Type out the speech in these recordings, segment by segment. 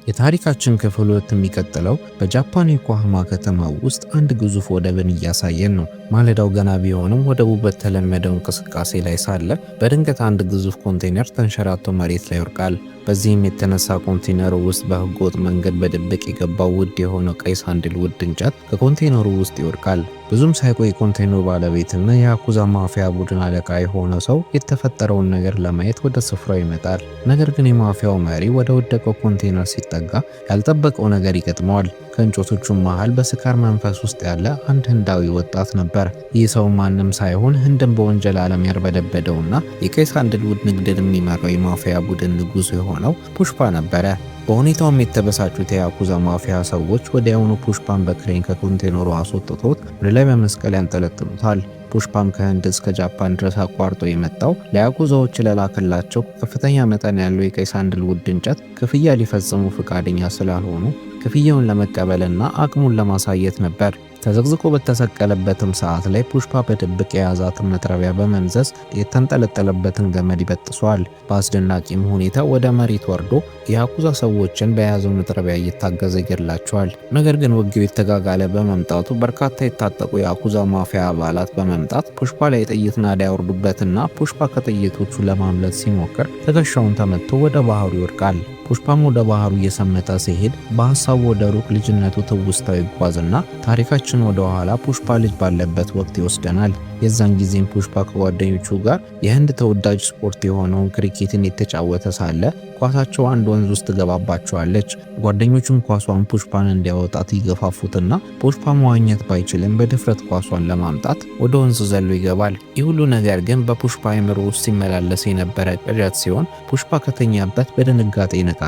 የታሪካችን ክፍል የሚቀጥለው በጃፓን ዮኮሃማ ከተማ ውስጥ አንድ ግዙፍ ወደብን እያሳየን ነው። ማለዳው ገና ቢሆንም ወደቡ በተለመደው እንቅስቃሴ ላይ ሳለ በድንገት አንድ ግዙፍ ኮንቴነር ተንሸራቶ መሬት ላይ ይወድቃል። በዚህም የተነሳ ኮንቴነሩ ውስጥ በህገወጥ መንገድ በድብቅ የገባው ውድ የሆነው ቀይ ሳንድልውድ እንጨት ከኮንቴነሩ ውስጥ ይወድቃል። ብዙም ሳይቆይ ኮንቴነሩ ባለቤትና የያኩዛ ማፊያ ቡድን አለቃ የሆነ ሰው የተፈጠረውን ነገር ለማየት ወደ ስፍራው ይመጣል። ነገር ግን የማፊያው መሪ ወደ ወደቀው ኮንቴነር ሲጠጋ ያልጠበቀው ነገር ይገጥመዋል። ከእንጨቶቹ መሃል በስካር መንፈስ ውስጥ ያለ አንድ ህንዳዊ ወጣት ነበር። ይህ ሰው ማንም ሳይሆን ህንድን በወንጀል ዓለም ያርበደበደውና የቀይ ሳንድልውድ ንግድን የሚመራው የማፊያ ቡድን ንጉሥ የሆነው ፑሽፓ ነበረ። በሁኔታውም የተበሳጩት የያኩዛ ማፊያ ሰዎች ወዲያውኑ ፑሽፓን በክሬን ከኮንቴነሩ አስወጥቶት ወደ ላይ በመስቀል ያንጠለጥሉታል። ፑሽፓም ከህንድ እስከ ጃፓን ድረስ አቋርጦ የመጣው ለያኩዛዎች ለላከላቸው ከፍተኛ መጠን ያለው የቀይ ሳንድልውድ እንጨት ክፍያ ሊፈጽሙ ፈቃደኛ ስላልሆኑ ክፍያውን ለመቀበልና አቅሙን ለማሳየት ነበር። ተዘግዝቆ በተሰቀለበትም ሰዓት ላይ ፑሽፓ በድብቅ የያዛትን መጥረቢያ በመምዘዝ የተንጠለጠለበትን ገመድ ይበጥሷል። በአስደናቂም ሁኔታ ወደ መሬት ወርዶ የያኩዛ ሰዎችን በያዘው መጥረቢያ እየታገዘ ይገድላቸዋል። ነገር ግን ውጊያው የተጋጋለ በመምጣቱ በርካታ የታጠቁ የያኩዛ ማፊያ አባላት በመምጣት ፑሽፓ ላይ ጥይት ናዳ ያወርዱበትና ፑሽፓ ከጥይቶቹ ለማምለጥ ሲሞክር ትከሻውን ተመቶ ወደ ባህሩ ይወድቃል። ፑሽፓም ወደ ባህሩ እየሰመጠ ሲሄድ በሐሳቡ ወደ ሩቅ ልጅነቱ ትውስታው ይጓዝና ታሪካችን ወደ ኋላ ፑሽፓ ልጅ ባለበት ወቅት ይወስደናል። የዛን ጊዜም ፑሽፓ ከጓደኞቹ ጋር የህንድ ተወዳጅ ስፖርት የሆነውን ክሪኬትን የተጫወተ ሳለ ኳሳቸው አንድ ወንዝ ውስጥ ትገባባቸዋለች። ጓደኞቹም ኳሷን ፑሽፓን እንዲያወጣት ይገፋፉትና ፑሽፓ መዋኘት ባይችልም በድፍረት ኳሷን ለማምጣት ወደ ወንዝ ዘሎ ይገባል። ይህ ሁሉ ነገር ግን በፑሽፓ አእምሮ ውስጥ ሲመላለስ የነበረ ቅዠት ሲሆን ፑሽፓ ከተኛበት በድንጋጤ ይነቃና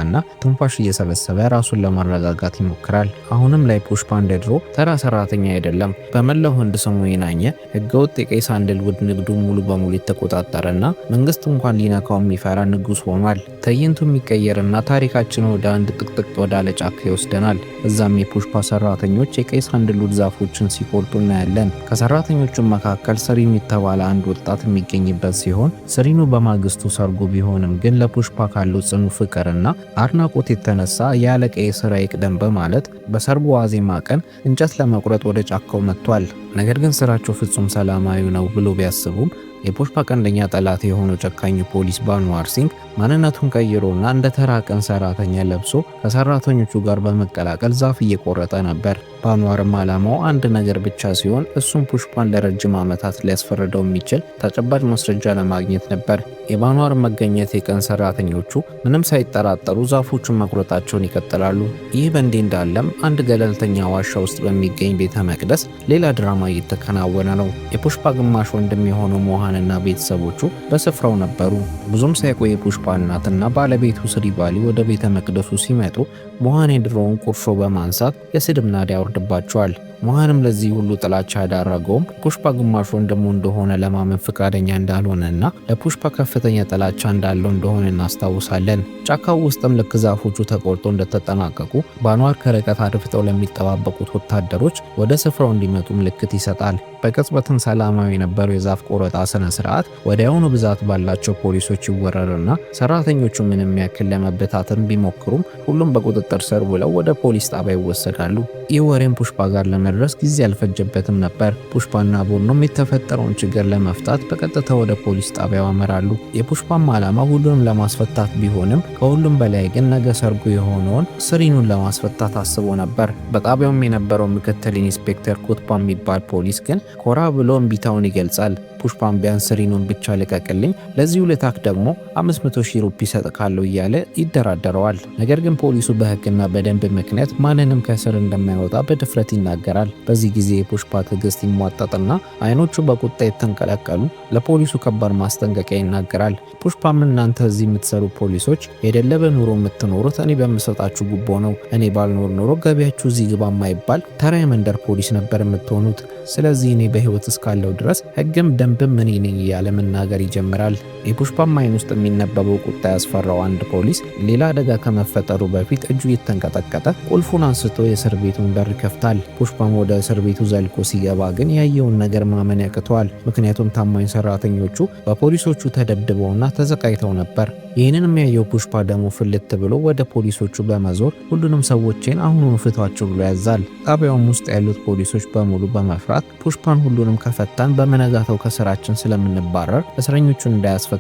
ትንፋሽ እየሰበሰበ ራሱን ለማረጋጋት ይሞክራል። አሁንም ላይ ፑሽፓ እንደ ድሮ ተራ ሰራተኛ አይደለም። በመላው ህንድ ስሙ የናኘ ህገወጥ የቀይ ሳንድልውድ ንግዱ ሙሉ በሙሉ የተቆጣጠረና መንግስት እንኳን ሊነካው የሚፈራ ንጉስ ሆኗል። ትዕይንቱ የሚቀየርና ታሪካችን ወደ አንድ ጥቅጥቅ ወዳለ ጫካ ይወስደናል። እዛም የፑሽፓ ሰራተኞች የቀይ ሳንድልውድ ዛፎችን ሲቆርጡ እናያለን። ከሰራተኞቹ መካከል ሰሪኑ የተባለ አንድ ወጣት የሚገኝበት ሲሆን ሰሪኑ በማግስቱ ሰርጉ ቢሆንም ግን ለፑሽፓ ካለው ጽኑ ፍቅርና አድናቆት የተነሳ ያለቀ የሥራ ይቅደም በማለት በሰርጉ ዋዜማ ቀን እንጨት ለመቁረጥ ወደ ጫካው መጥቷል። ነገር ግን ስራቸው ፍጹም ሰላማዊ ነው ብሎ ቢያስቡም የፑሽፓ ቀንደኛ ጠላት የሆነው ጨካኙ ፖሊስ ባንዋር ሲንግ ማንነቱን ቀይሮና እንደ ተራ ቀን ሰራተኛ ለብሶ ከሰራተኞቹ ጋር በመቀላቀል ዛፍ እየቆረጠ ነበር። ባንዋርም ዓላማው አንድ ነገር ብቻ ሲሆን እሱም ፑሽፓን ለረጅም ዓመታት ሊያስፈርደው የሚችል ተጨባጭ ማስረጃ ለማግኘት ነበር። የባንዋር መገኘት የቀን ሰራተኞቹ ምንም ሳይጠራጠሩ ዛፎቹን መቁረጣቸውን ይቀጥላሉ። ይህ በእንዲህ እንዳለም አንድ ገለልተኛ ዋሻ ውስጥ በሚገኝ ቤተ መቅደስ ሌላ ድራማ እየተከናወነ ነው። የፑሽፓ ግማሽ ወንድም የሆነው ሞሃንና ቤተሰቦቹ በስፍራው ነበሩ። ብዙም ሳይቆይ የፑሽፓ እናትና ባለቤቱ ስሪባሊ ወደ ቤተ መቅደሱ ሲመጡ ሞሃን የድሮውን ቁርሾ በማንሳት የስድብ ናዳ ያወርድባቸዋል። ሞሃንም ለዚህ ሁሉ ጥላቻ ያዳረገውም ፑሽፓ ግማሽ ወንድሙ እንደሆነ ለማመን ፈቃደኛ እንዳልሆነና ለፑሽፓ ከፍተኛ ጥላቻ እንዳለው እንደሆነ እናስታውሳለን። ጫካው ውስጥም ልክ ዛፎቹ ተቆርጦ እንደተጠናቀቁ ባንዋር ከርቀት አድፍጠው ለሚጠባበቁት ወታደሮች ወደ ስፍራው እንዲመጡ ምልክት ይሰጣል። በቅጽበትም ሰላማዊ የነበረው የዛፍ ቆረጣ ስነ ስርዓት ወዲያውኑ ብዛት ባላቸው ፖሊሶች ይወረርና ሰራተኞቹ ምንም ያክል ለመበታተን ቢሞክሩም ሁሉም በቁጥጥር ስር ውለው ወደ ፖሊስ ጣቢያ ይወሰዳሉ። ይህ ወሬም ፑሽፓ ጋር ለመድረስ ጊዜ አልፈጀበትም ነበር። ፑሽፓና ቡድኑም የተፈጠረውን ችግር ለመፍታት በቀጥታ ወደ ፖሊስ ጣቢያው ያመራሉ። የፑሽፓም ዓላማ ሁሉንም ለማስፈታት ቢሆንም ከሁሉም በላይ ግን ነገ ሰርጉ የሆነውን ስሪኑን ለማስፈታት አስቦ ነበር። በጣቢያውም የነበረው ምክትል ኢንስፔክተር ኩትፓ የሚባል ፖሊስ ግን ኮራ ብሎ እምቢታውን ይገልጻል። ፑሽፓን ቢያንስ ስሪኑን ብቻ ልቀቅልኝ፣ ለዚህ ውለታክ ደግሞ 500,000 ሩፒ ሰጥካለሁ እያለ ይደራደረዋል። ነገር ግን ፖሊሱ በህግና በደንብ ምክንያት ማንንም ከስር እንደማይወጣ በድፍረት ይናገራል። በዚህ ጊዜ የፑሽፓ ትዕግስት ይሟጠጥና አይኖቹ በቁጣ የተንቀለቀሉ ለፖሊሱ ከባድ ማስጠንቀቂያ ይናገራል። ፑሽፓም እናንተ እዚህ የምትሰሩ ፖሊሶች የደለበ ኑሮ የምትኖሩት እኔ በምሰጣችሁ ጉቦ ነው። እኔ ባልኖር ኖሮ ገቢያችሁ እዚህ ግባ የማይባል ተራ የመንደር ፖሊስ ነበር የምትሆኑት። ስለዚህ እኔ በህይወት እስካለው ድረስ ህግም ደንብ በደንብም እኔ ነኝ እያለ መናገር ይጀምራል። የፑሽፓም አይን ውስጥ የሚነበበው ቁጣ ያስፈራው አንድ ፖሊስ ሌላ አደጋ ከመፈጠሩ በፊት እጁ እየተንቀጠቀጠ ቁልፉን አንስቶ የእስር ቤቱን በር ይከፍታል። ፑሽፓም ወደ እስር ቤቱ ዘልቆ ሲገባ ግን ያየውን ነገር ማመን ያቅተዋል። ምክንያቱም ታማኝ ሰራተኞቹ በፖሊሶቹ ተደብድበውና ተዘቃይተው ነበር። ይህንን የሚያየው ፑሽፓ ደግሞ ፍልት ብሎ ወደ ፖሊሶቹ በመዞር ሁሉንም ሰዎችን አሁኑኑ ፍቷቸው ብሎ ያዛል። ጣቢያውም ውስጥ ያሉት ፖሊሶች በሙሉ በመፍራት ፑሽፓን ሁሉንም ከፈታን በመነጋታው ከስራችን ስለምንባረር እስረኞቹን እንዳያስፈታቸው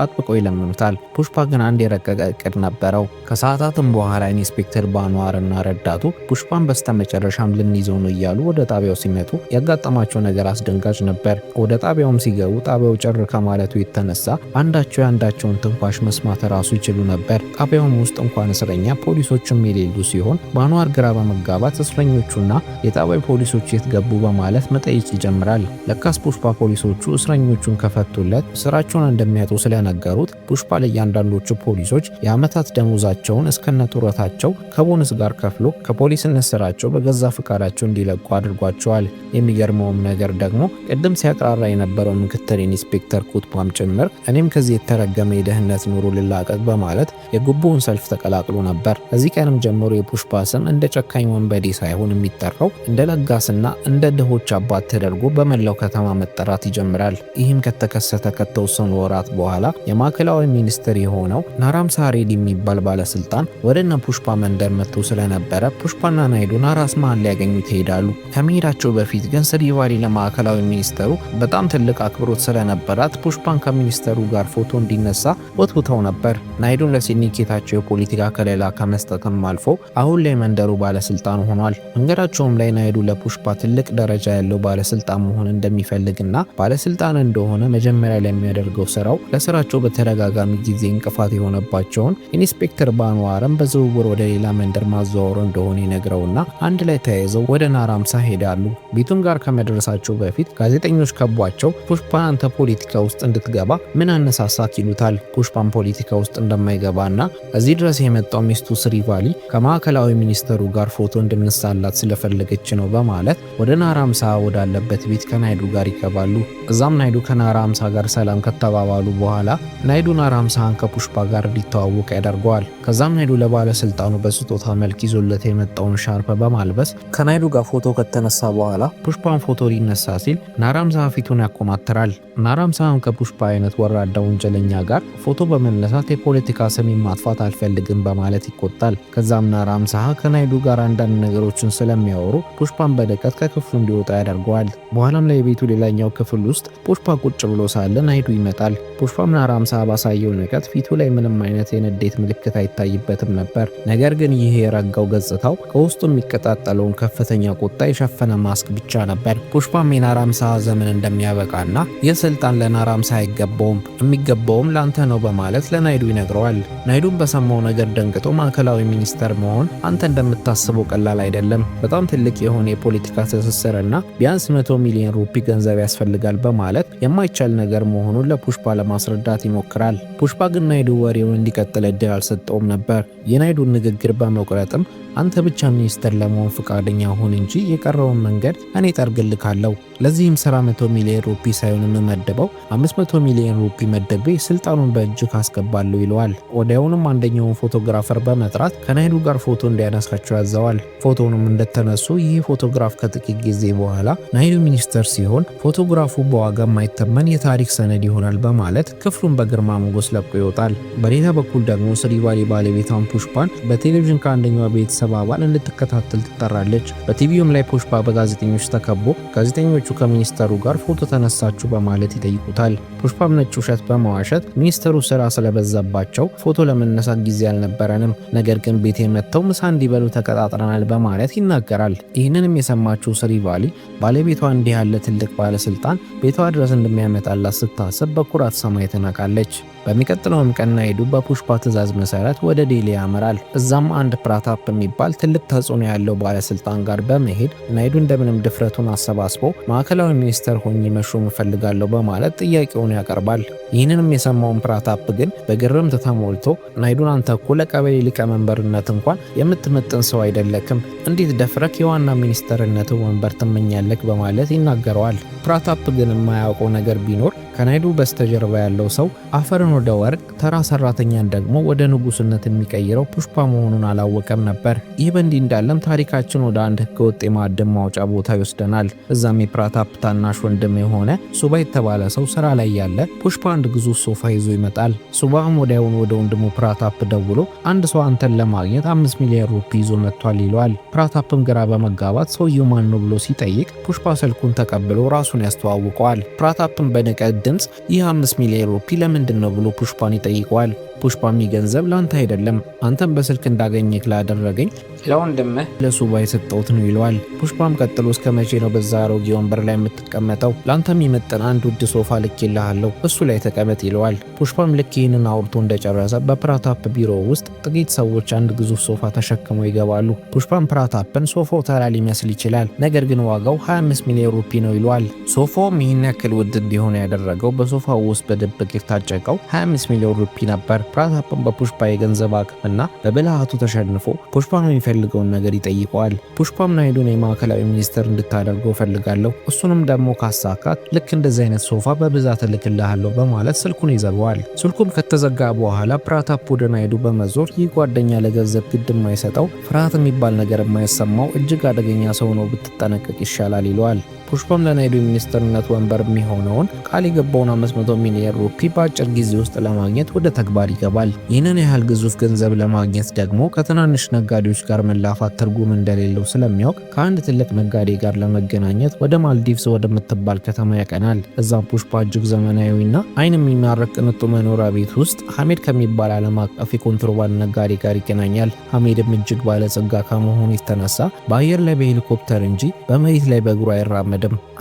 አጥብቀው ይለምኑታል። ፑሽፓ ግን አንድ የረቀቀ እቅድ ነበረው። ከሰዓታትም በኋላ ኢንስፔክተር ባንዋርና ረዳቱ ፑሽፓን በስተመጨረሻም ልንይዘው ነው እያሉ ወደ ጣቢያው ሲመጡ ያጋጠማቸው ነገር አስደንጋጭ ነበር። ወደ ጣቢያውም ሲገቡ ጣቢያው ጭር ከማለቱ የተነሳ አንዳቸው የአንዳቸውን ትንፋሽ መስማት ራሱ ይችሉ ነበር። ጣቢያውም ውስጥ እንኳን እስረኛ ፖሊሶችም የሌሉ ሲሆን ባንዋር ግራ በመጋባት እስረኞቹና የጣቢያው ፖሊሶች የት ገቡ በማለት መጠየቅ ይጀምራል። ለካስ ፑሽፓ ፖሊሶቹ እስረኞቹን ከፈቱለት ስራቸውን እንደሚያጡ ስለነገሩት ፑሽፓ ለእያንዳንዶቹ ፖሊሶች የዓመታት ደሞዛቸውን እስከነ ጡረታቸው ከቦነስ ጋር ከፍሎ ከፖሊስነት ስራቸው በገዛ ፍቃዳቸው እንዲለቁ አድርጓቸዋል። የሚገርመውም ነገር ደግሞ ቅድም ሲያቅራራ የነበረው ምክትል ኢንስፔክተር ኩትፓም ጭምር እኔም ከዚህ የተረገመ የደህንነት ኑሮ ልላቀቅ በማለት የጉቦውን ሰልፍ ተቀላቅሎ ነበር። ከዚህ ቀንም ጀምሮ የፑሽፓ ስም እንደ ጨካኝ ወንበዴ ሳይሆን የሚጠራው እንደ ለጋስና እንደ ድሆች አባት ተደርጎ በመላው ከተማ መጠራት ይጀምራል። ይህም ከተከሰተ ከተወሰኑ ወራት በኋላ የማዕከላዊ ሚኒስትር የሆነው ናራምሳ ሬዲ የሚባል ባለስልጣን ወደነ ፑሽፓ መንደር መጥቶ ስለነበረ ፑሽፓና ናይዱ ናራስ መሃል ሊያገኙት ይሄዳሉ። ከመሄዳቸው በፊት ግን ስሪቫሊ ለማዕከላዊ ሚኒስተሩ በጣም ትልቅ አክብሮት ስለነበራት ፑሽፓን ከሚኒስተሩ ጋር ፎቶ እንዲነሳ ወትውተው ነበር። ናይዱን ለሲንዲኬታቸው የፖለቲካ ከለላ ከመስጠትም አልፎ አሁን ላይ መንደሩ ባለስልጣን ሆኗል። መንገዳቸውም ላይ ናይዱ ለፑሽፓ ትልቅ ደረጃ ያለው ባለስልጣን መሆን እንደሚፈልግና ባለስልጣን እንደሆነ መጀመሪያ ላይ የሚያደርገው ስራው ለስራቸው በተደጋጋሚ ጊዜ እንቅፋት የሆነባቸውን ኢንስፔክተር ባንዋርም በዝውውር ወደ ሌላ መንደር ማዘዋወር እንደሆነ ይነግረውና አንድ ላይ ተያይዘው ወደ ናራምሳ ሄዳሉ። ቤቱም ጋር ከመድረሳቸው በፊት ጋዜጠኞች ከቧቸው ፑሽፓን አንተ ፖለቲካ ውስጥ እንድትገባ ምን አነሳሳክ ይሉታል። ፑሽፓን ፖለቲካ ውስጥ እንደማይገባና እዚህ ድረስ የመጣው ሚስቱ ስሪቫሊ ከማዕከላዊ ሚኒስተሩ ጋር ፎቶ እንድንሳላት ስለፈለገች ነው በማለት ወደ ናራምሳ ወዳለበት ቤት ከናይዱ ጋር ይገባሉ። እዛም ናይዱ ከናራምሳ ጋር ሰላም ከተባባሉ በኋላ ናይዱ ናራምሳን ከፑሽፓ ጋር እንዲተዋወቅ ያደርገዋል። ከዛም ናይዱ ለባለስልጣኑ በስጦታ መልክ ይዞለት የመጣውን ሻርፕ በማልበስ ከናይዱ ጋር ፎቶ ከተነሳ በኋላ ፑሽፓን ፎቶ ሊነሳ ሲል ናራምሳ ፊቱን ያኮማትራል። ናራምሳን ከፑሽፓ አይነት ወራዳ ወንጀለኛ ጋር ፎቶ በመነሳት የፖለቲካ ስም ማጥፋት አልፈልግም በማለት ይቆጣል። ከዛም ናራምሳ ከናይዱ ጋር አንዳንድ ነገሮችን ስለሚያወሩ ፑሽፓን በድቀት ከክፍሉ እንዲወጣ ያደርገዋል። በኋላም ላይ የቤቱ ሌላኛው ክፍል ውስጥ ፑሽፓ ቁጭ ብሎ ሳለ ናይዱ ይመጣል። ፑሽፓም ናራምሳ ባሳየው ንቀት ፊቱ ላይ ምንም አይነት የንዴት ምልክት አይታይበትም ነበር። ነገር ግን ይህ የረጋው ገጽታው ከውስጡ የሚቀጣጠለውን ከፍተኛ ቁጣ የሸፈነ ማስክ ብቻ ነበር። ፑሽፓም የናራምሳ ዘመን እንደሚያበቃና ይህ ስልጣን ለናራምሳ አይገባውም፣ የሚገባውም ላንተ ነው በማለት ለናይዱ ይነግረዋል። ናይዱም በሰማው ነገር ደንግጦ ማዕከላዊ ሚኒስተር መሆን አንተ እንደምታስበው ቀላል አይደለም፣ በጣም ትልቅ የሆነ የፖለቲካ ትስስርና ቢያንስ 100 ሚሊዮን ሩፒ ገንዘብ ያስፈልጋል በማለት የማይቻል ነገር መሆኑን ለፑሽፓ ለማስረዳት ይሞክራል። ፑሽፓ ግን ናይዱ ወሬውን እንዲቀጥል እድል አልሰጠውም ነበር። የናይዱን ንግግር በመቁረጥም አንተ ብቻ ሚኒስተር ለመሆን ፈቃደኛ ሁን እንጂ የቀረውን መንገድ እኔ ጠርግልካለሁ። ለዚህም ስራ 100 ሚሊዮን ሩፒ ሳይሆን የምመደበው 500 ሚሊዮን ሩፒ መደቤ ስልጣኑን በእጅ ካስገባለሁ ይለዋል። ወዲያውንም አንደኛውን ፎቶግራፈር በመጥራት ከናይዱ ጋር ፎቶ እንዲያነሳቸው ያዘዋል። ፎቶውንም እንደተነሱ ይህ ፎቶግራፍ ከጥቂት ጊዜ በኋላ ናይዱ ሚኒስተር ሲሆን ፎቶግራፉ በዋጋ የማይተመን የታሪክ ሰነድ ይሆናል በማለት ክፍሉን በግርማ ሞገስ ለቆ ይወጣል። በሌላ በኩል ደግሞ ስሪቫሊ ባለቤቷን ፑሽፓን በቴሌቪዥን ከአንደኛው ቤተሰብ አባል እንድትከታተል ትጠራለች። በቲቪውም ላይ ፑሽፓ በጋዜጠኞች ተከቦ ጋዜጠኞቹ ከሚኒስተሩ ጋር ፎቶ ተነሳችሁ በማለት ይጠይቁታል። ፑሽፓም ነጭ ውሸት በመዋሸት ሚኒስተሩ ስራ ስለበዛባቸው ፎቶ ለመነሳት ጊዜ አልነበረንም፣ ነገር ግን ቤቴ መጥተው ምሳ እንዲበሉ ተቀጣጥረናል በማለት ይናገራል። ይህንንም የሰማችው ስሪቫሊ ባለቤቷ እንዲህ ያለ ትልቅ ባለስልጣን ቤቷ ድረስ እንደሚያመጣላት ስታስብ በኩራት ሰማይ ትነቃለች። በሚቀጥለውም ቀን ናይዱ በፑሽፓ ትዕዛዝ መሰረት ወደ ዴሊ ያመራል። እዛም አንድ ፕራታፕ የሚባል ትልቅ ተጽዕኖ ያለው ባለስልጣን ጋር በመሄድ ናይዱ እንደምንም ድፍረቱን አሰባስቦ ማዕከላዊ ሚኒስተር ሆኜ መሾም እፈልጋለሁ በማለት ጥያቄውን ያቀርባል። ይህንንም የሰማውን ፕራታፕ ግን በግርምት ተሞልቶ ናይዱን አንተ እኮ ለቀበሌ ሊቀመንበርነት እንኳን የምትመጥን ሰው አይደለክም፣ እንዴት ደፍረክ የዋና ሚኒስተርነት ወንበር ትመኛለክ በማለት ይናገረዋል። ፕራታፕ ግን የማያውቀው ነገር ቢኖር ከናይዱ በስተጀርባ ያለው ሰው አፈርን ወደ ወርቅ ተራ ሰራተኛን ደግሞ ወደ ንጉስነት የሚቀይረው ፑሽፓ መሆኑን አላወቀም ነበር። ይህ በእንዲህ እንዳለም ታሪካችን ወደ አንድ ህገወጥ የማዕድን ማውጫ ቦታ ይወስደናል። እዛም የፕራታፕ ታናሽ ወንድም የሆነ ሱባ የተባለ ሰው ስራ ላይ ያለ ፑሽፓ አንድ ግዙፍ ሶፋ ይዞ ይመጣል። ሱባም ወዲያውኑ ወደ ወንድሙ ፕራታፕ ደውሎ አንድ ሰው አንተን ለማግኘት 5 ሚሊዮን ሩፒ ይዞ መጥቷል ይለዋል። ፕራታፕም ግራ በመጋባት ሰውየው ማን ነው ብሎ ሲጠይቅ ፑሽፓ ስልኩን ተቀብሎ ራሱን ያስተዋውቀዋል። ፕራታፕም በንቀት ድምፅ ይህ 5 ሚሊዮን ሩፒ ለምንድን ነው ብሎ ፑሽፓን ይጠይቀዋል። ፑሽፓም ገንዘብ ላንተ አይደለም፣ አንተም በስልክ እንዳገኘክ ላደረገኝ ለወንድምህ ለሱባ የሰጠሁት ነው ይለዋል። ፑሽፓም ቀጥሎ እስከ መቼ ነው በዛ አሮጌ ወንበር ላይ የምትቀመጠው? ላንተ የሚመጥን አንድ ውድ ሶፋ ልኬልሃለሁ፣ እሱ ላይ ተቀመጥ ይለዋል። ፑሽፓም ልክ ይህንን አውርቶ እንደጨረሰ በፕራታፕ ቢሮ ውስጥ ጥቂት ሰዎች አንድ ግዙፍ ሶፋ ተሸክመው ይገባሉ። ፑሽፓም ፕራታፕን ሶፋው ተራ ሊመስል ይችላል፣ ነገር ግን ዋጋው 25 ሚሊዮን ሩፒ ነው ይለዋል። ሶፋውም ይህን ያክል ውድ እንዲሆን ያደረገው በሶፋው ውስጥ በድብቅ የታጨቀው 25 ሚሊዮን ሩፒ ነበር። ፕራታፕም በፑሽፓ የገንዘብ አቅምና በብልሃቱ ተሸንፎ ፑሽፓም የሚፈልገውን ነገር ይጠይቀዋል። ፑሽፓም ናይዱን የማዕከላዊ ሚኒስተር እንድታደርገው ፈልጋለሁ፣ እሱንም ደግሞ ካሳካት ልክ እንደዚህ አይነት ሶፋ በብዛት እልክልሃለሁ በማለት ስልኩን ይዘጋዋል። ስልኩም ከተዘጋ በኋላ ፕራታፕ ወደ ናይዱ በመዞር ይህ ጓደኛ ለገንዘብ ግድ የማይሰጠው ፍርሃት የሚባል ነገር የማይሰማው እጅግ አደገኛ ሰው ነው፣ ብትጠነቀቅ ይሻላል ይለዋል። ፑሽፓም ለናይዱ የሚኒስተርነት ወንበር የሚሆነውን ቃል የገባውን 500 ሚሊዮን ሩፒ በአጭር ጊዜ ውስጥ ለማግኘት ወደ ተግባር ይገባል። ይህንን ያህል ግዙፍ ገንዘብ ለማግኘት ደግሞ ከትናንሽ ነጋዴዎች ጋር መላፋት ትርጉም እንደሌለው ስለሚያውቅ ከአንድ ትልቅ ነጋዴ ጋር ለመገናኘት ወደ ማልዲቭስ ወደምትባል ከተማ ያቀናል። እዛም ፑሽፓ እጅግ ዘመናዊና አይን የሚማርክ ቅንጡ መኖሪያ ቤት ውስጥ ሐሜድ ከሚባል ዓለም አቀፍ የኮንትሮባንድ ነጋዴ ጋር ይገናኛል። ሐሜድም እጅግ ባለጸጋ ከመሆኑ የተነሳ በአየር ላይ በሄሊኮፕተር እንጂ በመሬት ላይ በእግሩ አይራመድም።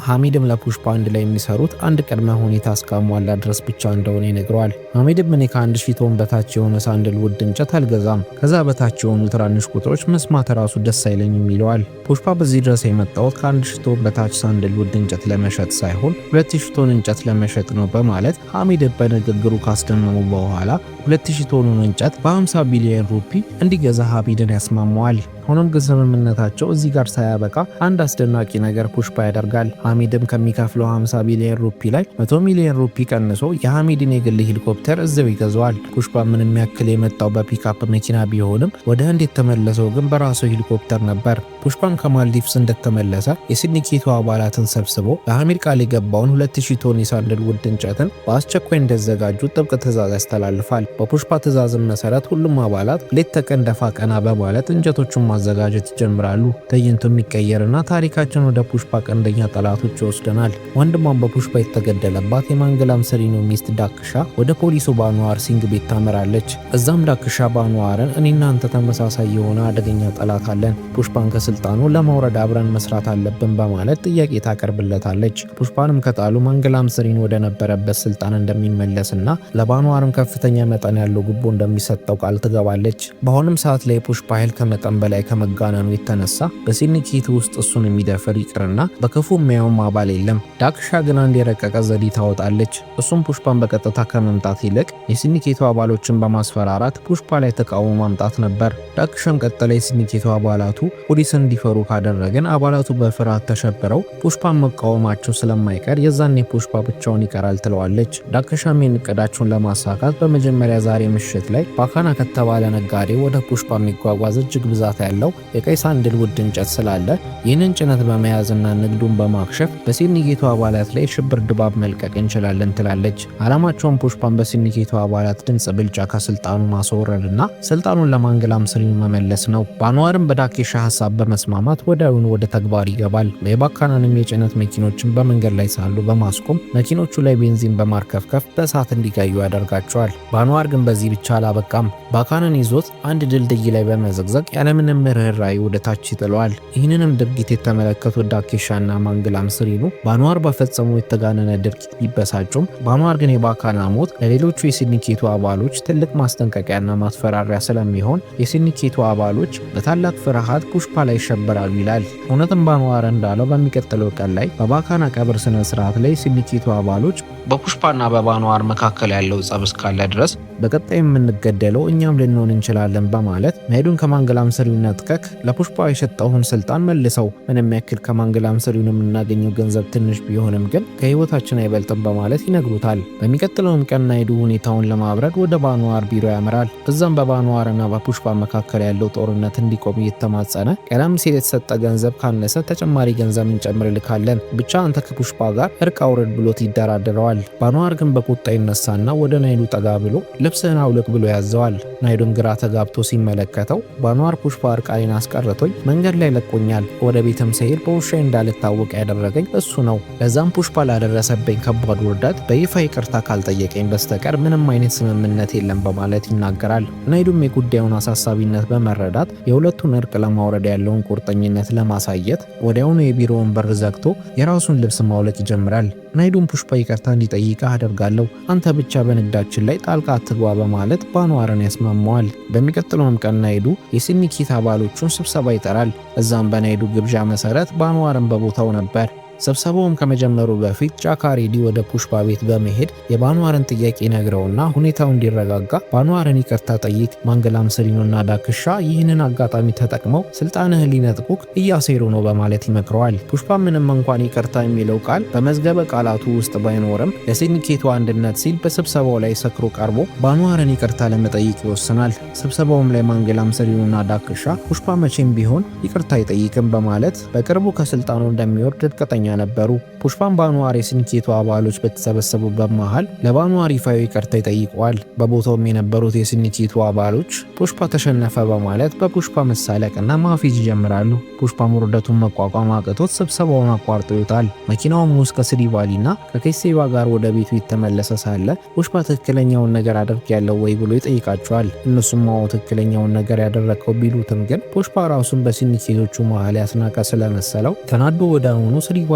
ሐሜድም ለፑሽፓ አንድ ላይ የሚሰሩት አንድ ቅድመ ሁኔታ እስካሟላ ድረስ ብቻ እንደሆነ ይነግረዋል። ሐሜድም እኔ ከ1000 ቶን በታች የሆነ ሳንድልውድ እንጨት አልገዛም፣ ከዛ በታች የሆኑ ትናንሽ ቁጥሮች መስማት ራሱ ደስ አይለኝም ይለዋል። ፑሽፓ በዚህ ድረስ የመጣሁት ከ1000 ቶን በታች ሳንድልውድ እንጨት ለመሸጥ ሳይሆን 2000 ቶን እንጨት ለመሸጥ ነው በማለት ሐሜድ በንግግሩ ካስደመሙ በኋላ 2000 ቶኑን እንጨት በ50 ቢሊዮን ሩፒ እንዲገዛ ሐሜድን ያስማማዋል። ሆኖም ግን ስምምነታቸው እዚህ ጋር ሳያበቃ አንድ አስደናቂ ነገር ፑሽፓ ያደርጋል። ሐሜድም ከሚከፍለው 50 ቢሊዮን ሩፒ ላይ 100 ሚሊዮን ሩፒ ቀንሶ የሐሜድን የግል ሄሊኮፕተር እዛው ይገዛዋል። ፑሽፓ ምንም ያክል የመጣው በፒካፕ መኪና ቢሆንም ወደ ህንድ የተመለሰው ግን በራሱ ሄሊኮፕተር ነበር። ፑሽፓም ከማልዲቭስ እንደተመለሰ የሲንዲኬቱ አባላትን ሰብስቦ ለሐሜድ ቃል የገባውን 2000 ቶን የሳንድልውድ እንጨትን በአስቸኳይ እንዲያዘጋጁ ጥብቅ ትዕዛዝ ያስተላልፋል። በፑሽፓ ትዕዛዝም መሰረት ሁሉም አባላት ሌት ተቀን ደፋ ቀና በማለት እንጨቶቹን ማዘጋጀት ይጀምራሉ። ትዕይንቱ የሚቀየርና ታሪካችን ወደ ፑሽፓ ቀንደኛ ጠላቶች ይወስደናል። ወንድሟን በፑሽፓ የተገደለባት የማንገላም ሰሪኖ ሚስት ዳክሻ ወደ ፖሊሱ ባንዋር ሲንግ ቤት ታመራለች። እዛም ዳክሻ ባንዋርን እኔና አንተ ተመሳሳይ የሆነ አደገኛ ጠላት አለን፣ ፑሽፓን ከስልጣኑ ለማውረድ አብረን መስራት አለብን በማለት ጥያቄ ታቀርብለታለች። ፑሽፓንም ከጣሉ ማንገላም ሰሪን ወደ ነበረበት ስልጣን እንደሚመለስና ለባንዋርም ከፍተኛ መጠን ያለው ጉቦ እንደሚሰጠው ቃል ትገባለች። በአሁንም ሰዓት ላይ የፑሽፓ ኃይል ከመጠን በላይ ከመጋነኑ የተነሳ በሲንዲኬቱ ውስጥ እሱን የሚደፍር ይቅርና በክፉ የሚያውም አባል የለም። ዳክሻ ግን አንድ የረቀቀ ዘዴ ታወጣለች። እሱም ፑሽፓን በቀጥታ ከመምጣት ይልቅ የሲንዲኬቱ አባሎችን በማስፈራራት ፑሽፓ ላይ ተቃውሞ ማምጣት ነበር። ዳክሻም ቀጠለ የሲንዲኬቱ አባላቱ ፖሊስን እንዲፈሩ ካደረግን አባላቱ በፍርሃት ተሸብረው ፑሽፓን መቃወማቸው ስለማይቀር የዛኔ ፑሽፓ ብቻውን ይቀራል ትለዋለች። ዳክሻም እቅዳቸውን ለማሳካት በመጀመሪያ ዛሬ ምሽት ላይ ባካና ከተባለ ነጋዴ ወደ ፑሽፓ የሚጓጓዝ እጅግ ብዛት ያለው የቀይ ሳንድልውድ እንጨት ስላለ ይህንን ጭነት በመያዝና ንግዱን በማክሸፍ በሲንዲኬቱ አባላት ላይ ሽብር ድባብ መልቀቅ እንችላለን ትላለች። ዓላማቸውን ፑሽፓን በሲንዲኬቱ አባላት ድምፅ ብልጫ ከስልጣኑ ማስወረድና ስልጣኑን ለማንገላም ሰሪን መመለስ ነው። ባንዋርም በዳኬሻ ሀሳብ በመስማማት ወዲያውኑ ወደ ተግባር ይገባል። የባካናንም የጭነት መኪኖችን በመንገድ ላይ ሳሉ በማስቆም መኪኖቹ ላይ ቤንዚን በማርከፍከፍ በእሳት እንዲጋዩ ያደርጋቸዋል። ባንዋር ግን በዚህ ብቻ አላበቃም። ባካናን ይዞት አንድ ድልድይ ላይ በመዘግዘግ ያለምንም ያለምንም ርህራሄ ወደ ታች ይጥለዋል። ይህንንም ድርጊት የተመለከቱት ዳኬሻና ማንግላም ስሪኑ በአንዋር በፈጸሙ የተጋነነ ድርጊት ቢበሳጩም በአንዋር ግን የባካና ሞት ለሌሎቹ የሲንዲኬቱ አባሎች ትልቅ ማስጠንቀቂያና ማስፈራሪያ ስለሚሆን የሲንዲኬቱ አባሎች በታላቅ ፍርሃት ፑሽፓ ላይ ይሸበራሉ ይላል። እውነትም በአንዋር እንዳለው በሚቀጥለው ቀን ላይ በባካና ቀብር ስነ ስርዓት ላይ ሲንዲኬቱ አባሎች በፑሽፓና በባንዋር መካከል ያለው ጸብ እስካለ ድረስ በቀጣይ የምንገደለው እኛም ልንሆን እንችላለን በማለት ናይዱን ከማንግላም ስሪው ነጥቀክ ለፑሽፓ የሰጠውን ስልጣን መልሰው ምንም ያክል ከማንግላም ስሪው የምናገኘው ገንዘብ ትንሽ ቢሆንም ግን ከህይወታችን አይበልጥም በማለት ይነግሩታል። በሚቀጥለውም ቀን ናይዱ ሁኔታውን ለማብረድ ወደ ባንዋር ቢሮ ያመራል። እዛም በባንዋርና በፑሽፓ መካከል ያለው ጦርነት እንዲቆም እየተማጸነ ቀደም ሲል የተሰጠ ገንዘብ ካነሰ ተጨማሪ ገንዘብ እንጨምርልካለን፣ ብቻ አንተ ከፑሽፓ ጋር እርቅ አውርድ ብሎት ይደራደረዋል። ባንዋር ግን በቁጣ ይነሳና ወደ ናይዱ ጠጋ ብሎ ልብስህን አውልቅ ብሎ ያዘዋል። ናይዱን ግራ ተጋብቶ ሲመለከተው ባንዋር ፑሽፓ እርቃኔን አስቀርቶኝ መንገድ ላይ ለቆኛል፣ ወደ ቤትም ስሄድ በውሻዬ እንዳልታወቅ ያደረገኝ እሱ ነው። ለዛም ፑሽፓ ላደረሰብኝ ከባድ ውርደት በይፋ ይቅርታ ካልጠየቀኝ በስተቀር ምንም አይነት ስምምነት የለም በማለት ይናገራል። ናይዱም የጉዳዩን አሳሳቢነት በመረዳት የሁለቱን እርቅ ለማውረድ ያለውን ቁርጠኝነት ለማሳየት ወዲያውኑ የቢሮውን በር ዘግቶ የራሱን ልብስ ማውለቅ ይጀምራል። ናይዱም ፑሽፓ ይቅርታ እንዲጠይቅህ አደርጋለሁ፣ አንተ ብቻ በንግዳችን ላይ ጣልቃ አትግባ በማለት ባንዋርን ያስማማዋል። በሚቀጥለውም ቀን ናይዱ የሲንዲኬት አባሎቹን ስብሰባ ይጠራል። እዛም በናይዱ ግብዣ መሰረት ባንዋርን በቦታው ነበር። ስብሰባውም ከመጀመሩ በፊት ጃካሬዲ ወደ ፑሽፓ ቤት በመሄድ የባንዋርን ጥያቄ ነግረውና ሁኔታው እንዲረጋጋ ባንዋርን ይቅርታ ጠይቅ፣ ማንግላም ስሪኑና ዳክሻ ይህንን አጋጣሚ ተጠቅመው ስልጣንህን ሊነጥቁክ እያሴሩ ነው በማለት ይመክረዋል። ፑሽፓ ምንም እንኳን ይቅርታ የሚለው ቃል በመዝገበ ቃላቱ ውስጥ ባይኖርም ለሲንዲኬቱ አንድነት ሲል በስብሰባው ላይ ሰክሮ ቀርቦ ባንዋርን ይቅርታ ለመጠየቅ ይወስናል። ስብሰባውም ላይ ማንግላም ስሪኑና ዳክሻ ፑሽፓ መቼም ቢሆን ይቅርታ አይጠይቅም በማለት በቅርቡ ከስልጣኑ እንደሚወርድ እርግጠኛ ነበሩ። ፑሽፓን ባንዋር የሲንዲኬቱ አባሎች በተሰበሰቡበት መሃል ለባንዋር ይፋዊ ይቅርታ ይጠይቀዋል። በቦታውም የነበሩት የሲንዲኬቱ አባሎች ፑሽፓ ተሸነፈ በማለት በፑሽፓ መሳለቅና ማፌዝ ይጀምራሉ። ፑሽፓም ውርደቱን መቋቋም አቅቶት ስብሰባውን አቋርጦ ይወጣል። መኪናውም ውስጥ ከስሪቫሊና ከኬሴባ ጋር ወደ ቤቱ የተመለሰ ሳለ ፑሽፓ ትክክለኛውን ነገር አድርጌያለሁ ወይ ብሎ ይጠይቃቸዋል። እነሱም አዎ ትክክለኛውን ነገር ያደረከው ቢሉትም ግን ፑሽፓ ራሱን በሲንዲኬቶቹ መሃል ያስናቀ ስለመሰለው ተናዶ ወደ አሁኑ ስሪቫሊንና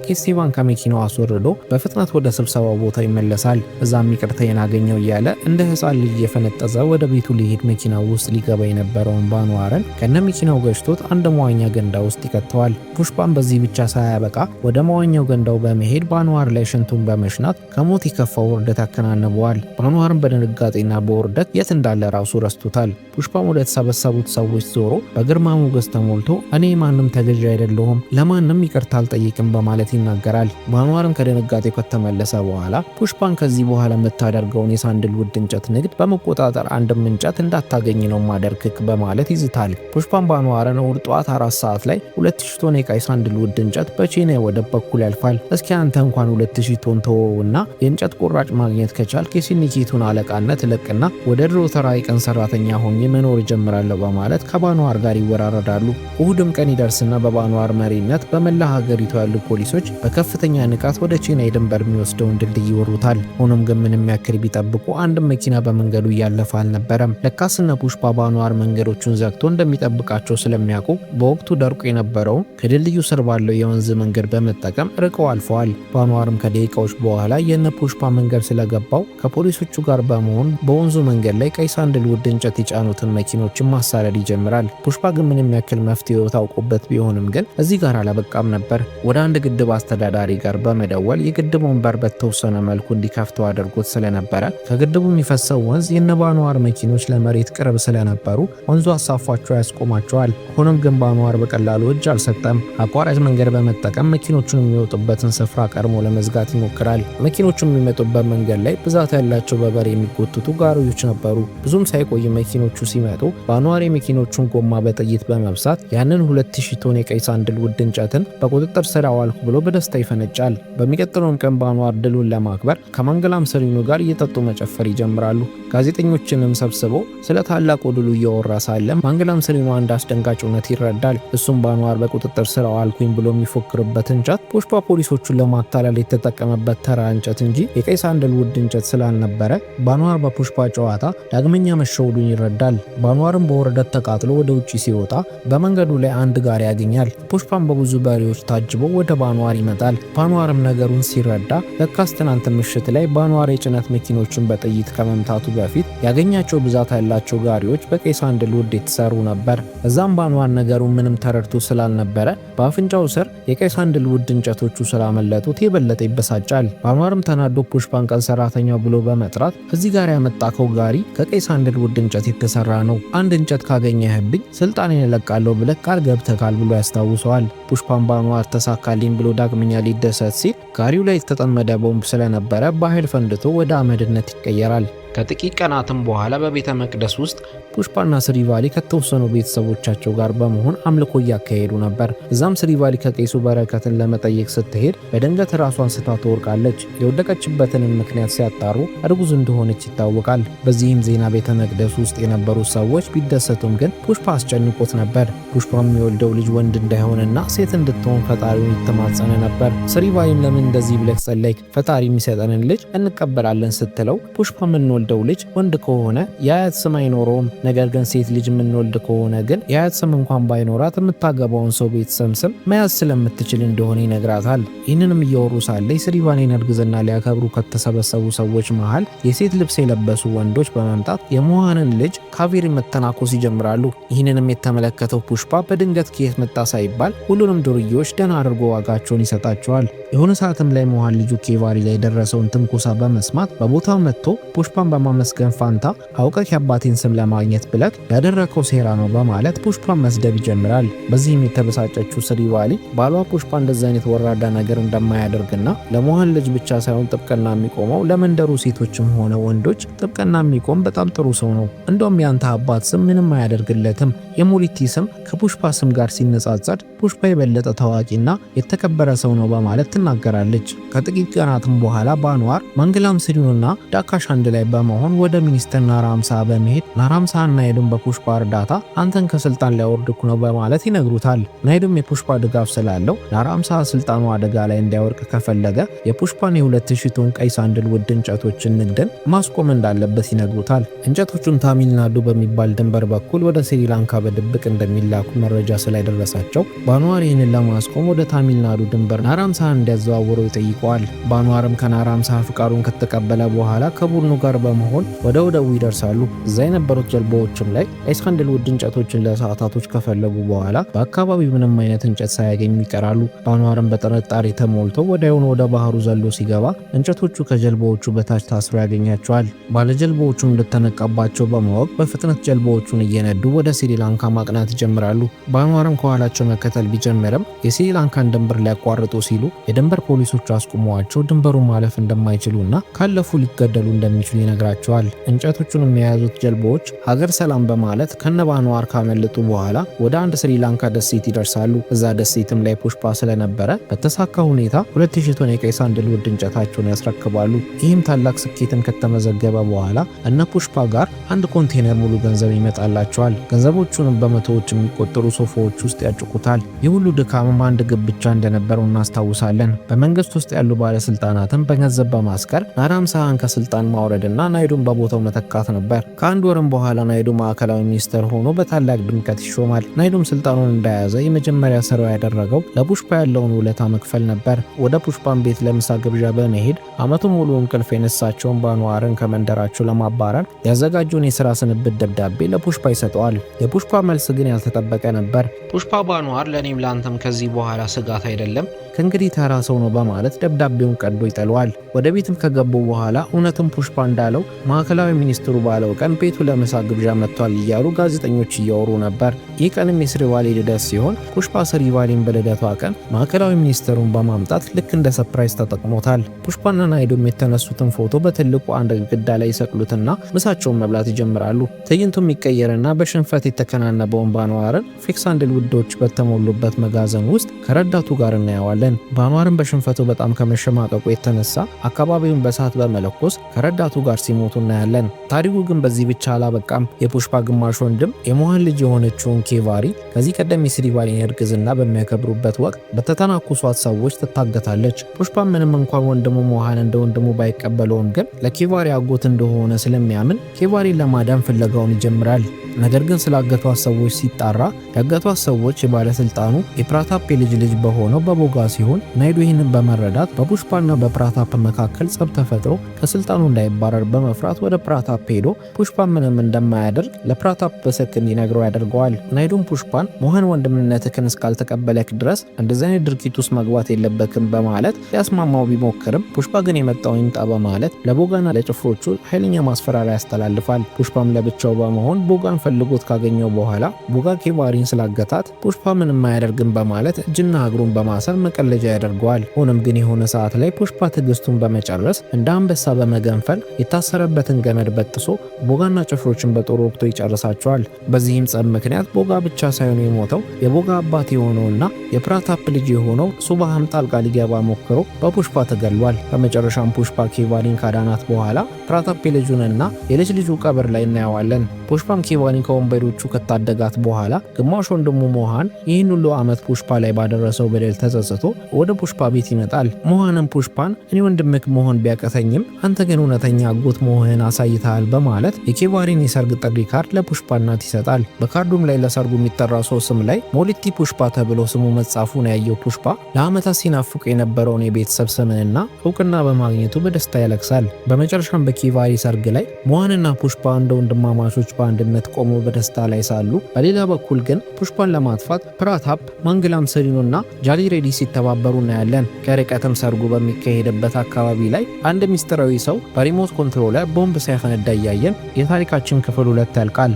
ኬሴባን ከመኪናው አስወርዶ በፍጥነት ወደ ስብሰባው ቦታ ይመለሳል። እዛም ይቅርታዬን አገኘው እያለ እንደ ህፃን ልጅ የፈነጠዘ ወደ ቤቱ ሊሄድ መኪናው ውስጥ ሊገባ የነበረውን ባንዋርን ከነ መኪናው ገጭቶት አንድ መዋኛ ገንዳ ውስጥ ይከተዋል። ፑሽፓን በዚህ ብቻ ሳያበቃ ወደ መዋኛው ገንዳው በመሄድ ባንዋር ላይ ሽንቱን በመሽናት ከሞት የከፋው ውርደት ያከናንበዋል። ባንዋርን በድንጋጤና በውርደት የት እንዳለ ራሱ ረስቶታል። ፑሽፓም ወደ ተሰበሰቡት ሰዎች ዞሮ በግርማ ሞገስ ተሞልቶ እኔ ማንም ተገዥ አይደለሁም፣ ለማንም ይቅርታ አልጠይቅም በማለት ይናገራል። ባንዋርም ከድንጋጤው ከተመለሰ በኋላ ፑሽፓን ከዚህ በኋላ የምታደርገውን የሳንድልውድ እንጨት ንግድ በመቆጣጠር አንድም እንጨት እንዳታገኝ ነው ማደርክክ በማለት ይዝታል። ፑሽፓን ባንዋርን እሁድ ጠዋት 4 ሰዓት ላይ 2000 ቶን የቀይ ሳንድልውድ እንጨት በቼናይ ወደብ በኩል ያልፋል። እስኪ አንተ እንኳን 2000 ቶን ተወውና የእንጨት ቁራጭ ማግኘት ከቻልክ የሲንዲኬቱን አለቃነት ለቅና ወደ ድሮ ተራ የቀን ሰራተኛ ሆኜ መኖር ጀምራለሁ በማለት ከባንዋር ጋር ይወራረዳሉ። እሁድም ቀን ይደርስና በባንዋር መሪነት በመላ ሀገሪቱ ያሉ ፖሊሶች በከፍተኛ ንቃት ወደ ቼናይ ድንበር የሚወስደውን ድልድይ ይወሩታል። ሆኖም ግን ምንም ያክል ቢጠብቁ አንድም መኪና በመንገዱ እያለፈ አልነበረም። ለካስነ ፑሽፓ ባንዋር መንገዶቹን ዘግቶ እንደሚጠብቃቸው ስለሚያውቁ በወቅቱ ደርቆ የነበረውን ከድልድዩ ስር ባለው የወንዝ መንገድ በመጠቀም ርቀው አልፈዋል። ባንዋርም ከደቂቃዎች በኋላ የነ ፑሽፓ መንገድ ስለገባው ከፖሊሶቹ ጋር በመሆን በወንዙ መንገድ ላይ ቀይ ሳንድልውድ እንጨት የጫኑትን መኪኖችን ማሳደድ ይጀምራል። ፑሽፓ ግን ምንም ያክል መፍትሄው ታውቆበት ቢሆንም ግን እዚህ ጋር አላበቃም ነበር። ወደ አንድ ግድብ አስተዳዳሪ ጋር በመደወል የግድቡን በር በተወሰነ መልኩ እንዲከፍተው አድርጎት ስለነበረ ከግድቡ የሚፈሰው ወንዝ የነ ባንዋር መኪኖች ለመሬት ቅርብ ስለነበሩ ወንዙ አሳፏቸው ያስቆማቸዋል። ሆኖም ግን ባንዋር በቀላሉ እጅ አልሰጠም። አቋራጭ መንገድ በመጠቀም መኪኖቹን የሚወጡበትን ስፍራ ቀድሞ ለመዝጋት ይሞክራል። መኪኖቹ የሚመጡበት መንገድ ላይ ብዛት ያላቸው በበር የሚጎትቱ ጋሪዎች ነበሩ። ብዙም ሳይቆይ መኪኖቹ ሲመጡ ባንዋር የመኪኖቹን ጎማ በጥይት በመብሳት ያንን 2000 ቶን የቀይ ሳንድልውድ እንጨትን በቁጥጥር ስር አዋልኩ ብሎ በደስታ ይፈነጫል። በሚቀጥለውም ቀን ባንዋር ድሉን ለማክበር ከማንገላም ሰሪኑ ጋር እየጠጡ መጨፈር ይጀምራሉ። ጋዜጠኞችንም ሰብስበው ስለ ታላቁ ድሉ እያወራ ሳለ ማንገላም ሰሪኑ አንድ አስደንጋጭ እውነት ይረዳል። እሱም ባንዋር በቁጥጥር ስር አዋልኩኝ ብሎ የሚፎክርበት እንጨት ፑሽፓ ፖሊሶቹን ለማታለል የተጠቀመበት ተራ እንጨት እንጂ የቀይ ሳንደልውድ እንጨት ስላልነበረ ባንዋር በፑሽፓ ጨዋታ ዳግመኛ መሸወዱን ይረዳል። ባንዋርም በወረደት ተቃጥሎ ወደ ውጪ ሲወጣ በመንገዱ ላይ አንድ ጋሪ ያገኛል። ፑሽፓም በብዙ በሬዎች ታጅቦ ወደ ባንዋር ይመጣል። ባንዋርም ነገሩን ሲረዳ ለካስ ትናንት ምሽት ላይ ባንዋር የጭነት መኪኖችን በጥይት ከመምታቱ በፊት ያገኛቸው ብዛት ያላቸው ጋሪዎች በቀይ ሳንደልውድ የተሰሩ ነበር። እዛም ባንዋር ነገሩን ምንም ተረድቶ ስላልነበረ በአፍንጫው ስር የቀይ ሳንደልውድ እንጨቶቹ ስላመለጡት የበለጠ ይበሳጫል። ባንዋርም ተናዶ ፑሽፓን ቀን ሰራተኛው ብሎ በመጥራት እዚህ ጋር ያመጣከው ጋሪ ከቀይ ሳንደልውድ እንጨት የተሰራ ነው፣ አንድ እንጨት ካገኘህብኝ ስልጣኔን እለቃለሁ ብለህ ቃል ገብተካል ብሎ ያስታውሰዋል። ፑሽፓን ባንዋር ተሳካልኝ ብሎ ዳግመኛ ሊደሰት ሲል ጋሪው ላይ የተጠመደ ቦምብ ስለነበረ በኃይል ፈንድቶ ወደ አመድነት ይቀየራል። ከጥቂት ቀናትም በኋላ በቤተ መቅደስ ውስጥ ፑሽፓና ስሪቫሊ ከተወሰኑ ቤተሰቦቻቸው ጋር በመሆን አምልኮ እያካሄዱ ነበር። እዛም ስሪቫሊ ከቄሱ በረከትን ለመጠየቅ ስትሄድ በድንገት ራሷን ስታ ትወርቃለች። የወደቀችበትንም ምክንያት ሲያጣሩ እርጉዝ እንደሆነች ይታወቃል። በዚህም ዜና ቤተ መቅደስ ውስጥ የነበሩ ሰዎች ቢደሰቱም ግን ፑሽፓ አስጨንቆት ነበር። ፑሽፓ የሚወልደው ልጅ ወንድ እንዳይሆንና ሴት እንድትሆን ፈጣሪውን ይተማጸነ ነበር። ስሪቫሊም ለምን እንደዚህ ብለህ ጸለይክ? ፈጣሪ የሚሰጠንን ልጅ እንቀበላለን ስትለው ፑሽፓ የምንወልደው ልጅ ወንድ ከሆነ የአያት ስም አይኖረውም፣ ነገር ግን ሴት ልጅ የምንወልድ ከሆነ ግን የአያት ስም እንኳን ባይኖራት የምታገባውን ሰው ቤተሰብ ስም መያዝ ስለምትችል እንደሆነ ይነግራታል። ይህንንም እያወሩ ሳለ የስሪቫሊን እርግዝና ሊያከብሩ ከተሰበሰቡ ሰዎች መሃል የሴት ልብስ የለበሱ ወንዶች በመምጣት የሞሃንን ልጅ ካቬሪ መተናኮስ ይጀምራሉ። ይህንንም የተመለከተው ፑሽፓ በድንገት ከየት መጣ ሳይባል ሁሉንም ዱርዬዎች ደህና አድርጎ ዋጋቸውን ይሰጣቸዋል። የሆነ ሰዓትም ላይ ሞሃን ልጁ ኬቫሪ ላይ የደረሰውን ትንኮሳ በመስማት በቦታው መጥቶ ፑሽፓን በማመስገን ፋንታ አውቀህ የአባቴን ስም ለማግኘት ብለህ ያደረከው ሴራ ነው በማለት ፑሽፓን መስደብ ይጀምራል። በዚህም የተበሳጨችው ስሪቫሊ ባሏ ፑሽፓ እንደዚህ አይነት ወራዳ ነገር እንደማያደርግና ለሞሃን ልጅ ብቻ ሳይሆን ጥብቅና የሚቆመው ለመንደሩ ሴቶችም ሆነ ወንዶች ጥብቅና የሚቆም በጣም ጥሩ ሰው ነው፣ እንደውም ያንተ አባት ስም ምንም አያደርግለትም፣ የሞሊቲ ስም ከፑሽፓ ስም ጋር ሲነጻጸር ፑሽፓ የበለጠ ታዋቂና የተከበረ ሰው ነው በማለት ትናገራለች። ከጥቂት ቀናትም በኋላ ባንዋር ማንገላም ሰሪኑና ዳካሽ አንድ ላይ በመሆን ወደ ሚኒስትር ናራምሳ በመሄድ ናራምሳ ናይዱን በፑሽፓ እርዳታ አንተን ከስልጣን ሊያወርድኩ ነው በማለት ይነግሩታል። ናይዱም የፑሽፓ ድጋፍ ስላለው ናራምሳ ስልጣኑ አደጋ ላይ እንዲያወርቅ ከፈለገ የፑሽፓን የ2000 ቶን ቀይ ሳንደልውድ እንጨቶችን ንግድን ማስቆም እንዳለበት ይነግሩታል። እንጨቶቹን ታሚልናዱ በሚባል ድንበር በኩል ወደ ስሪላንካ በድብቅ እንደሚላኩ መረጃ ስላይደረሳቸው ባንዋር ይህንን ለማስቆም ወደ ታሚልናዱ ድንበር ናራምሳ እንዲያዘዋውሩ ይጠይቀዋል። ባንዋርም ከናራምሳ ፍቃዱን ከተቀበለ በኋላ ከቡድኑ ጋር በመሆን ወደ ወደቡ ይደርሳሉ። እዛ የነበሩት ጀልባዎችም ላይ ቀይ ሳንደልውድ እንጨቶችን ለሰዓታቶች ከፈለጉ በኋላ በአካባቢው ምንም አይነት እንጨት ሳያገኙ ይቀራሉ። ባንዋርም በጥርጣሬ ተሞልቶ ወዲያውኑ ወደ ባህሩ ዘሎ ሲገባ እንጨቶቹ ከጀልባዎቹ በታች ታስሮ ያገኛቸዋል። ባለጀልባዎቹም እንደተነቃባቸው በማወቅ በፍጥነት ጀልባዎቹን እየነዱ ወደ ስሪላንካ ማቅናት ይጀምራሉ። ባንዋርም ከኋላቸው መከተል ቢጀምርም የስሪላንካን ድንበር ሊያቋርጡ ሲሉ የድንበር ፖሊሶች አስቁመዋቸው ድንበሩን ማለፍ እንደማይችሉና ካለፉ ሊገደሉ እንደሚችሉ ይነግራቸዋል። እንጨቶቹን የያዙት ጀልባዎች ሀገር ሰላም በማለት ከነባንዋር ካመለጡ በኋላ ወደ አንድ ስሪላንካ ደሴት ይደርሳሉ። እዛ ደሴትም ላይ ፑሽፓ ስለነበረ በተሳካ ሁኔታ 2000 ቶን የቀይ ሳንደልውድ እንጨታቸውን ያስረክባሉ። ይህም ታላቅ ስኬትን ከተመዘገበ በኋላ እነ ፑሽፓ ጋር አንድ ኮንቴነር ሙሉ ገንዘብ ይመጣላቸዋል። ገንዘቦቹንም በመቶዎች የሚቆጠሩ ሶፋዎች ውስጥ ያጭቁታል። ይህ ሁሉ ድካምም አንድ ግብ ብቻ እንደነበረው እናስታውሳለን። በመንግስት ውስጥ ያሉ ባለስልጣናትን በገንዘብ በማስቀር ናራምሳን ከስልጣን ማውረድና ናይዱን በቦታው መተካት ነበር። ከአንድ ወርም በኋላ ናይዱ ማዕከላዊ ሚኒስትር ሆኖ በታላቅ ድምቀት ይሾማል። ናይዱም ስልጣኑን እንደያዘ የመጀመሪያ ስራው ያደረገው ለፑሽፓ ያለውን ውለታ መክፈል ነበር። ወደ ፑሽፓን ቤት ለምሳ ግብዣ በመሄድ አመቱን ሙሉ እንቅልፍ የነሳቸውን ባንዋርን ከመንደራቸው ለማባረር ያዘጋጀውን የስራ ስንብት ደብዳቤ ለፑሽፓ ይሰጠዋል። የፑሽፓ መልስ ግን ያልተጠበቀ ነበር። ፑሽፓ ባንዋር ለእኔም ለአንተም ከዚህ በኋላ ስጋት አይደለም፣ ከእንግዲህ ተራ ሰው ነው በማለት ደብዳቤውን ቀዶ ይጠለዋል። ወደ ቤትም ከገቡ በኋላ እውነትም ፑሽፓ እንዳለው እንደተባለው ማዕከላዊ ሚኒስትሩ ባለው ቀን ቤቱ ለምሳ ግብዣ መጥቷል እያሉ ጋዜጠኞች እያወሩ ነበር። ይህ ቀንም የስሪቫሊ ልደት ሲሆን ፑሽፓ ስሪቫሊን በልደቷ ቀን ማዕከላዊ ሚኒስትሩን በማምጣት ልክ እንደ ሰርፕራይዝ ተጠቅሞታል። ፑሽፓና ናይዱም የተነሱትን ፎቶ በትልቁ አንድ ግድግዳ ላይ ይሰቅሉትና ምሳቸውን መብላት ይጀምራሉ። ትዕይንቱ የሚቀየርና በሽንፈት የተከናነበውን ባንዋርን ፌክ ሳንድልውዶች በተሞሉበት መጋዘን ውስጥ ከረዳቱ ጋር እናየዋለን። ባንዋርን በሽንፈቱ በጣም ከመሸማቀቁ የተነሳ አካባቢውን በእሳት በመለኮስ ከረዳቱ ጋር ሲሞቱ እናያለን። ታሪኩ ግን በዚህ ብቻ አላበቃም። የፑሽፓ ግማሽ ወንድም የሞሃን ልጅ የሆነችውን ኬቫሪ ከዚህ ቀደም የስሪቫሊን እርግዝና በሚያከብሩበት ወቅት በተተናኮሷት ሰዎች ትታገታለች። ፑሽፓ ምንም እንኳን ወንድሙ ሞሃን እንደ ወንድሙ ባይቀበለውም ግን ለኬቫሪ አጎት እንደሆነ ስለሚያምን ኬቫሪን ለማዳን ፍለጋውን ይጀምራል። ነገር ግን ስላገቷት ሰዎች ሲጣራ ያገቷት ሰዎች የባለስልጣኑ የፕራታፕ ልጅ በሆነው በቦጋ ሲሆን ናይዱ ይህንን በመረዳት በፑሽፓና በፕራታፕ መካከል ጸብ ተፈጥሮ ከስልጣኑ እንዳይባረር በመፍራት ወደ ፕራታፕ ሄዶ ፑሽፓ ምንም እንደማያደርግ ለፕራታፕ በስልክ እንዲነግረው ያደርገዋል። ናይዱም ፑሽፓን ሞሃን ወንድምነትህን እስካልተቀበለክ ድረስ እንደዚህ አይነት ድርጊት ውስጥ መግባት የለበትም በማለት ያስማማው ቢሞክርም ፑሽፓ ግን የመጣው ይምጣ በማለት ለቦጋና ለጭፍሮቹ ኃይለኛ ማስፈራሪያ ያስተላልፋል። ፑሽፓም ለብቻው በመሆን ቦጋን ፈልጎት ካገኘው በኋላ ቦጋ ኬቫሪን ስላገታት ፑሽፓ ምንም አያደርግም በማለት እጅና እግሩን በማሰር መቀለጃ ያደርገዋል። ሆኖም ግን የሆነ ሰዓት ላይ ፑሽፓ ትዕግስቱን በመጨረስ እንደ አንበሳ በመገንፈል የታሰረበትን ገመድ በጥሶ ቦጋና ጭፍሮችን በጦር ወቅቶ ይጨርሳቸዋል። በዚህም ጸብ ምክንያት ቦጋ ብቻ ሳይሆን የሞተው የቦጋ አባት የሆነውና የፕራታፕ ልጅ የሆነው ሱባህም ጣልቃ ሊገባ ሞክሮ በፑሽፓ ተገሏል። በመጨረሻም ፑሽፓ ኬቫሪን ካዳናት በኋላ ፕራታፕ ልጁንና የልጅ ልጁ ቀብር ላይ እናየዋለን። ፑሽፓም ኬቫሪን ከወንበዴዎቹ ከታደጋት በኋላ ግማሽ ወንድሙ ሞሃን ይህን ሁሉ ዓመት ፑሽፓ ላይ ባደረሰው በደል ተጸጽቶ ወደ ፑሽፓ ቤት ይመጣል። ሞሃንም ፑሽፓን እኔ ወንድምክ መሆን ቢያቀተኝም አንተ ግን እውነተኛ አጎት መሆንህን አሳይተሃል በማለት የኬቫሪን የሰርግ ጥሪ ካርድ ለፑሽፓ እናት ይሰጣል። በካርዱም ላይ ለሰርጉ የሚጠራ ሰው ስም ላይ ሞሊቲ ፑሽፓ ተብሎ ስሙ መጻፉን ያየው ፑሽፓ ለዓመታት ሲናፍቁ የነበረውን የቤተሰብ ስምንና እውቅና በማግኘቱ በደስታ ያለቅሳል። በመጨረሻም በኬቫሪ ሰርግ ላይ ሞሃንና ፑሽፓ እንደ ወንድማማቾች በአንድነት ቆሞ በደስታ ላይ ሳሉ በሌላ በኩል ግን ፑሽፓን ለማጥፋት ፕራታፕ፣ ማንግላም ሰሪኑና ጃሊ ሬዲ ሲተባበሩ እናያለን። ከርቀትም ሰርጉ በሚካሄድበት አካባቢ ላይ አንድ ሚስጥራዊ ሰው በሪሞት ኮንትሮለር ቦምብ ሲያፈነዳ እያየን የታሪካችን ክፍል 2 ያልቃል።